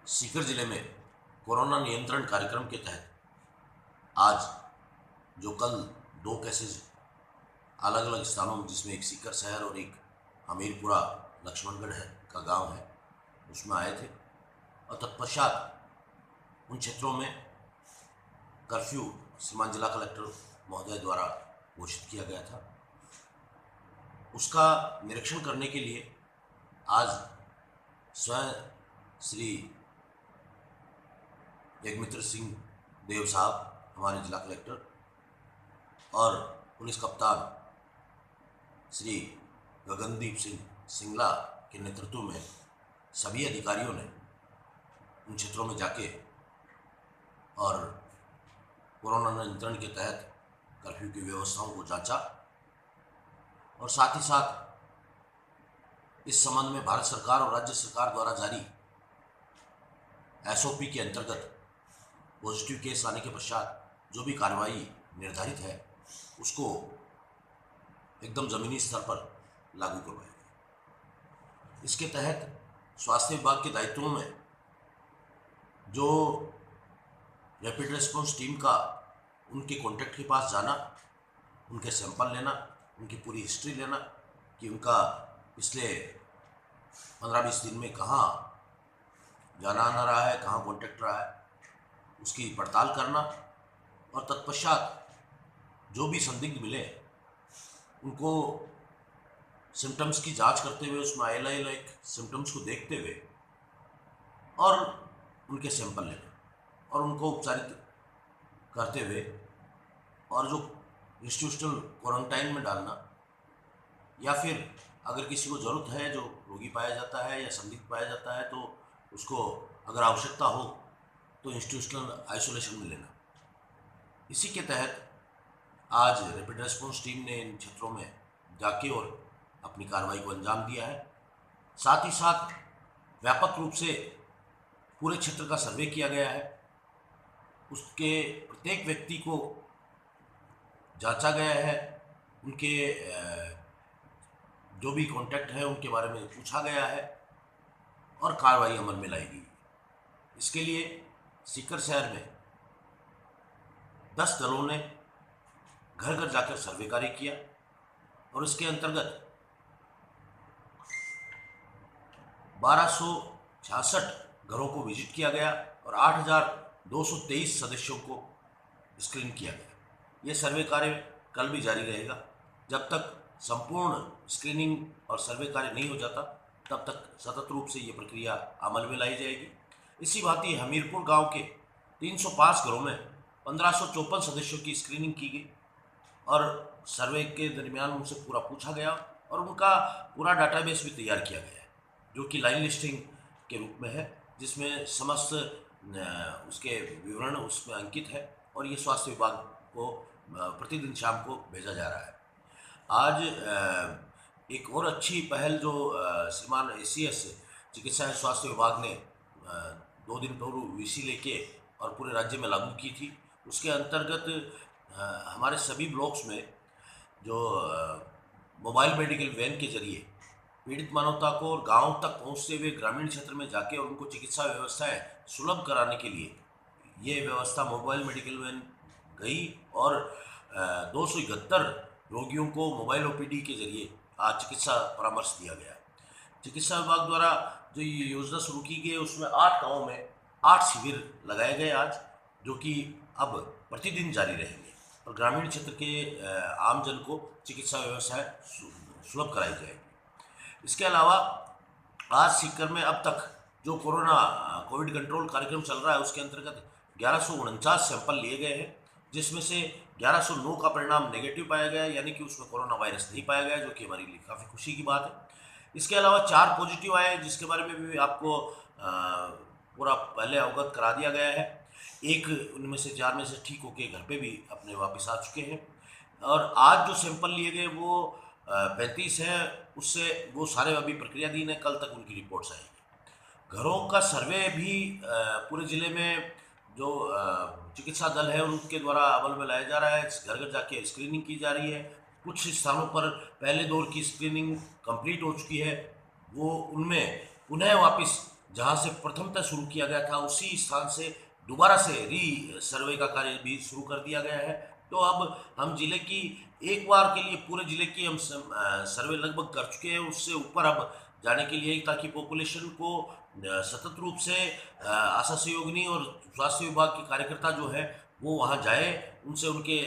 सीकर जिले में कोरोना नियंत्रण कार्यक्रम के तहत आज जो कल दो केसेस अलग अलग स्थानों में, जिसमें एक सीकर शहर और एक हमीरपुरा लक्ष्मणगढ़ है का गांव है, उसमें आए थे और तत्पश्चात उन क्षेत्रों में कर्फ्यू श्रीमान जिला कलेक्टर महोदय द्वारा घोषित किया गया था। उसका निरीक्षण करने के लिए आज स्वयं श्री जगमित्र सिंह देव साहब, हमारे जिला कलेक्टर, और पुलिस कप्तान श्री गगनदीप सिंह सिंगला के नेतृत्व में सभी अधिकारियों ने उन क्षेत्रों में जाके और कोरोना नियंत्रण के तहत कर्फ्यू की व्यवस्थाओं को जांचा और साथ ही साथ इस संबंध में भारत सरकार और राज्य सरकार द्वारा जारी एसओपी के अंतर्गत पॉजिटिव केस आने के पश्चात जो भी कार्रवाई निर्धारित है उसको एकदम ज़मीनी स्तर पर लागू करवाया गया। इसके तहत स्वास्थ्य विभाग के दायित्वों में जो रैपिड रिस्पॉन्स टीम का उनके कॉन्टैक्ट के पास जाना, उनके सैंपल लेना, उनकी पूरी हिस्ट्री लेना कि उनका पिछले 15-20 दिन में कहाँ जाना आना रहा है, कहाँ कॉन्टैक्ट रहा है, उसकी पड़ताल करना और तत्पश्चात जो भी संदिग्ध मिले उनको सिम्टम्स की जांच करते हुए, उसमें आईएलआई लाइक सिम्टम्स को देखते हुए और उनके सैंपल लेना और उनको उपचारित करते हुए और जो इंस्टीट्यूशनल क्वारंटाइन में डालना, या फिर अगर किसी को ज़रूरत है, जो रोगी पाया जाता है या संदिग्ध पाया जाता है, तो उसको अगर आवश्यकता हो तो इंस्टीट्यूशनल आइसोलेशन में लेना। इसी के तहत आज रैपिड रिस्पॉन्स टीम ने इन क्षेत्रों में जाके और अपनी कार्रवाई को अंजाम दिया है। साथ ही साथ व्यापक रूप से पूरे क्षेत्र का सर्वे किया गया है, उसके प्रत्येक व्यक्ति को जांचा गया है, उनके जो भी कॉन्टैक्ट है उनके बारे में पूछा गया है और कार्रवाई अमल में लाई गई। इसके लिए सीकर शहर में 10 दलों ने घर घर जाकर सर्वे कार्य किया और इसके अंतर्गत 1266 घरों को विजिट किया गया और 8,223 सदस्यों को स्क्रीन किया गया। ये सर्वे कार्य कल भी जारी रहेगा। जब तक संपूर्ण स्क्रीनिंग और सर्वे कार्य नहीं हो जाता तब तक सतत रूप से ये प्रक्रिया अमल में लाई जाएगी। इसी भांति हमीरपुर गांव के 305 घरों में 1554 सदस्यों की स्क्रीनिंग की गई और सर्वे के दरमियान उनसे पूरा पूछा गया और उनका पूरा डाटाबेस भी तैयार किया गया है, जो कि लाइन लिस्टिंग के रूप में है, जिसमें समस्त उसके विवरण उसमें अंकित है और ये स्वास्थ्य विभाग को प्रतिदिन शाम को भेजा जा रहा है। आज एक और अच्छी पहल जो श्रीमान एसीएस चिकित्सा एवं स्वास्थ्य विभाग ने 2 दिन पूर्व वीसी लेके और पूरे राज्य में लागू की थी, उसके अंतर्गत हमारे सभी ब्लॉक्स में जो मोबाइल मेडिकल वैन के जरिए पीड़ित मानवता को और गांव तक पहुंचते हुए ग्रामीण क्षेत्र में जाके और उनको चिकित्सा व्यवस्थाएं सुलभ कराने के लिए ये व्यवस्था मोबाइल मेडिकल वैन गई और 271 रोगियों को मोबाइल ओपीडी के जरिए आज चिकित्सा परामर्श दिया गया। चिकित्सा विभाग द्वारा जो ये योजना शुरू की गई उसमें 8 गाँवों में 8 शिविर लगाए गए आज, जो कि अब प्रतिदिन जारी रहेंगे और ग्रामीण क्षेत्र के आमजन को चिकित्सा व्यवस्थाएं सुलभ कराई जाएगी। इसके अलावा आज सीकर में अब तक जो कोविड कंट्रोल कार्यक्रम चल रहा है उसके अंतर्गत 1149 सैंपल लिए गए हैं, जिसमें से 1109 का परिणाम नेगेटिव पाया गया, यानी कि उसमें कोरोना वायरस नहीं पाया गया, जो कि हमारे लिए काफ़ी खुशी की बात है। इसके अलावा 4 पॉजिटिव आए, जिसके बारे में भी आपको पूरा पहले अवगत करा दिया गया है। एक उनमें से 4 में से ठीक होके घर पे भी अपने वापस आ चुके हैं और आज जो सैंपल लिए गए वो 35 है, उससे वो सारे अभी प्रक्रियाधीन है, कल तक उनकी रिपोर्ट्स आएगी। घरों का सर्वे भी पूरे ज़िले में जो चिकित्सा दल है उनके द्वारा अमल में लाया जा रहा है। घर घर जाके स्क्रीनिंग की जा रही है। कुछ स्थानों पर पहले दौर की स्क्रीनिंग कंप्लीट हो चुकी है, वो उनमें पुनः वापस जहाँ से प्रथमतः शुरू किया गया था उसी स्थान से दोबारा से री सर्वे का कार्य भी शुरू कर दिया गया है। तो अब हम जिले की एक बार के लिए पूरे जिले की हम सर्वे लगभग कर चुके हैं, उससे ऊपर अब जाने के लिए, ताकि पॉपुलेशन को सतत रूप से आशा सहयोगिनी और स्वास्थ्य विभाग के कार्यकर्ता जो है वो वहाँ जाए, उनसे उनके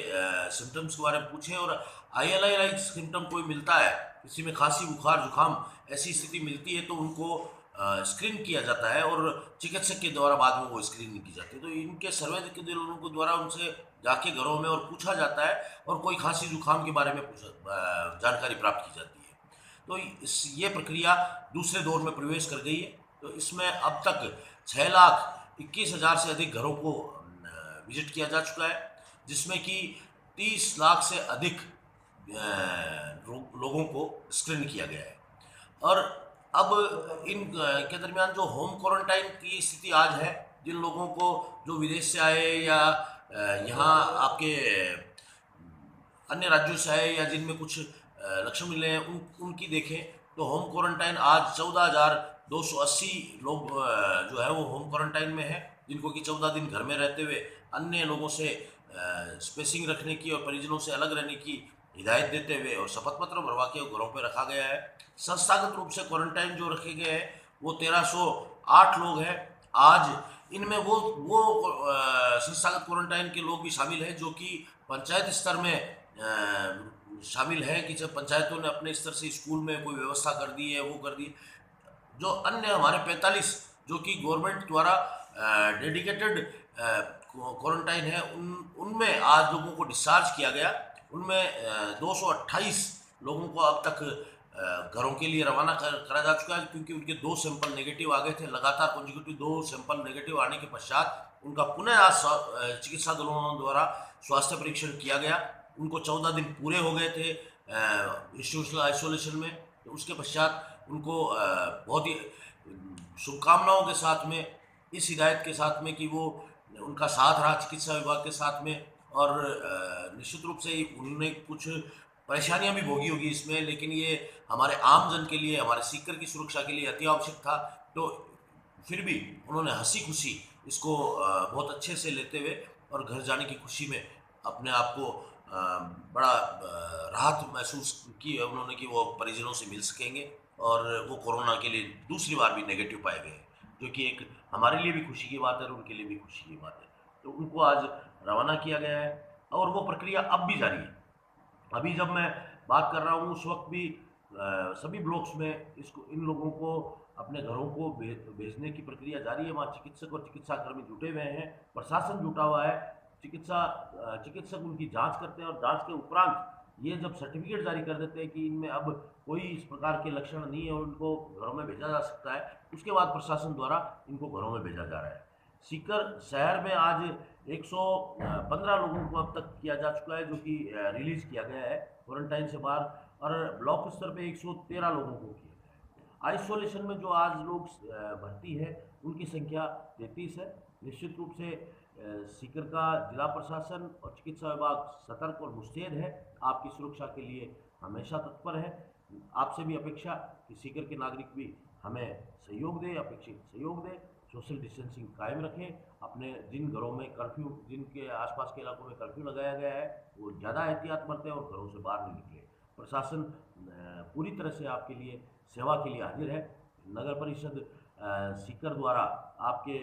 सिम्टम्स के बारे में पूछें, और ILI लाइक सिम्टम कोई मिलता है, किसी में खांसी बुखार जुकाम ऐसी स्थिति मिलती है तो उनको स्क्रीन किया जाता है और चिकित्सक के द्वारा बाद में वो स्क्रीनिंग की जाती है। तो इनके सर्वे के दिनों के द्वारा उनसे जाके घरों में और पूछा जाता है और कोई खांसी जुकाम के बारे में जानकारी प्राप्त की जाती है। तो ये प्रक्रिया दूसरे दौर में प्रवेश कर गई है। तो इसमें अब तक 6,21,000 से अधिक घरों को विजिट किया जा चुका है, जिसमें कि 30 लाख से अधिक लोगों को स्क्रीन किया गया है। और अब इन के दरमियान जो होम क्वारंटाइन की स्थिति आज है, जिन लोगों को जो विदेश से आए या यहाँ आपके अन्य राज्यों से आए या जिनमें कुछ लक्षण मिले हैं, उनकी देखें तो होम क्वारंटाइन आज 14,280 लोग जो है वो होम क्वारंटाइन में है, जिनको कि 14 दिन घर में रहते हुए अन्य लोगों से स्पेसिंग रखने की और परिजनों से अलग रहने की हिदायत देते हुए और शपथ पत्र भरवा के घरों पर रखा गया है। संस्थागत रूप से क्वारंटाइन जो रखे गए हैं वो 1308 लोग हैं आज। इनमें वो संस्थागत क्वारंटाइन के लोग भी शामिल हैं जो कि पंचायत स्तर में शामिल हैं, कि जब पंचायतों ने अपने स्तर से स्कूल में कोई व्यवस्था कर दी है, वो कर दी। जो अन्य हमारे 45 जो कि गवर्नमेंट द्वारा डेडिकेटेड क्वारंटाइन है, उनमें आज लोगों को डिस्चार्ज किया गया। उनमें 228 लोगों को अब तक घरों के लिए रवाना करा जा चुका है, क्योंकि उनके 2 सैंपल नेगेटिव आ गए थे। लगातार कॉन्जिक्यूटिव 2 सैंपल नेगेटिव आने के पश्चात उनका पुनः आज चिकित्सा दलों द्वारा स्वास्थ्य परीक्षण किया गया। उनको 14 दिन पूरे हो गए थे इंस्टीट्यूशनल आइसोलेशन में। तो उसके पश्चात उनको बहुत ही शुभकामनाओं के साथ में, इस हिदायत के साथ में कि वो उनका साथ रहा चिकित्सा विभाग के साथ में, और निश्चित रूप से उन्होंने कुछ परेशानियां भी भोगी होगी इसमें, लेकिन ये हमारे आम जन के लिए, हमारे सीकर की सुरक्षा के लिए अति आवश्यक था। तो फिर भी उन्होंने हंसी खुशी इसको बहुत अच्छे से लेते हुए और घर जाने की खुशी में अपने आप को बड़ा राहत महसूस की है उन्होंने, कि वो परिजनों से मिल सकेंगे और वो कोरोना के लिए दूसरी बार भी नेगेटिव पाए गए, जो कि एक हमारे लिए भी खुशी की बात है और उनके लिए भी खुशी की बात है। तो उनको आज रवाना किया गया है और वो प्रक्रिया अब भी जारी है। अभी जब मैं बात कर रहा हूँ उस वक्त भी सभी ब्लॉक्स में इन लोगों को अपने घरों को भेजने की प्रक्रिया जारी है। वहाँ चिकित्सक और चिकित्साकर्मी जुटे हुए हैं, प्रशासन जुटा हुआ है, चिकित्सक उनकी जांच करते हैं और जांच के उपरांत ये जब सर्टिफिकेट जारी कर देते हैं कि इनमें अब कोई इस प्रकार के लक्षण नहीं है और उनको घरों में भेजा जा सकता है, उसके बाद प्रशासन द्वारा इनको घरों में भेजा जा रहा है। सीकर शहर में आज 115 लोगों को अब तक किया जा चुका है, जो कि रिलीज किया गया है क्वारंटाइन से बाहर, और ब्लॉक स्तर पे 113 लोगों को किया गया है। आइसोलेशन में जो आज लोग भर्ती है उनकी संख्या 33 है। निश्चित रूप से सीकर का जिला प्रशासन और चिकित्सा विभाग सतर्क और मुस्तैद है, आपकी सुरक्षा के लिए हमेशा तत्पर है। आपसे भी अपेक्षा कि सीकर के नागरिक भी हमें सहयोग दें, अपेक्षित सहयोग दें, सोशल डिस्टेंसिंग कायम रखें। अपने जिन घरों में कर्फ्यू, जिनके आसपास के इलाकों में कर्फ्यू लगाया गया है, वो ज़्यादा एहतियात बरतें और घरों से बाहर नहीं निकले। प्रशासन पूरी तरह से आपके लिए सेवा के लिए हाजिर है। नगर परिषद सीकर द्वारा आपके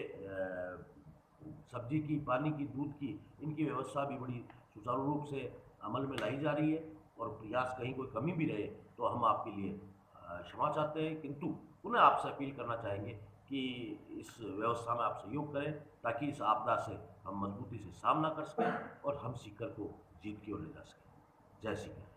सब्जी की, पानी की, दूध की, इनकी व्यवस्था भी बड़ी सुचारू रूप से अमल में लाई जा रही है, और प्रयास कहीं कोई कमी भी रहे तो हम आपके लिए क्षमा चाहते हैं, किंतु पुनः आपसे अपील करना चाहेंगे कि इस व्यवस्था में आप सहयोग करें, ताकि इस आपदा से हम मजबूती से सामना कर सकें और हम सीकर को जीत की ओर ले जा सकें। जय सीकर।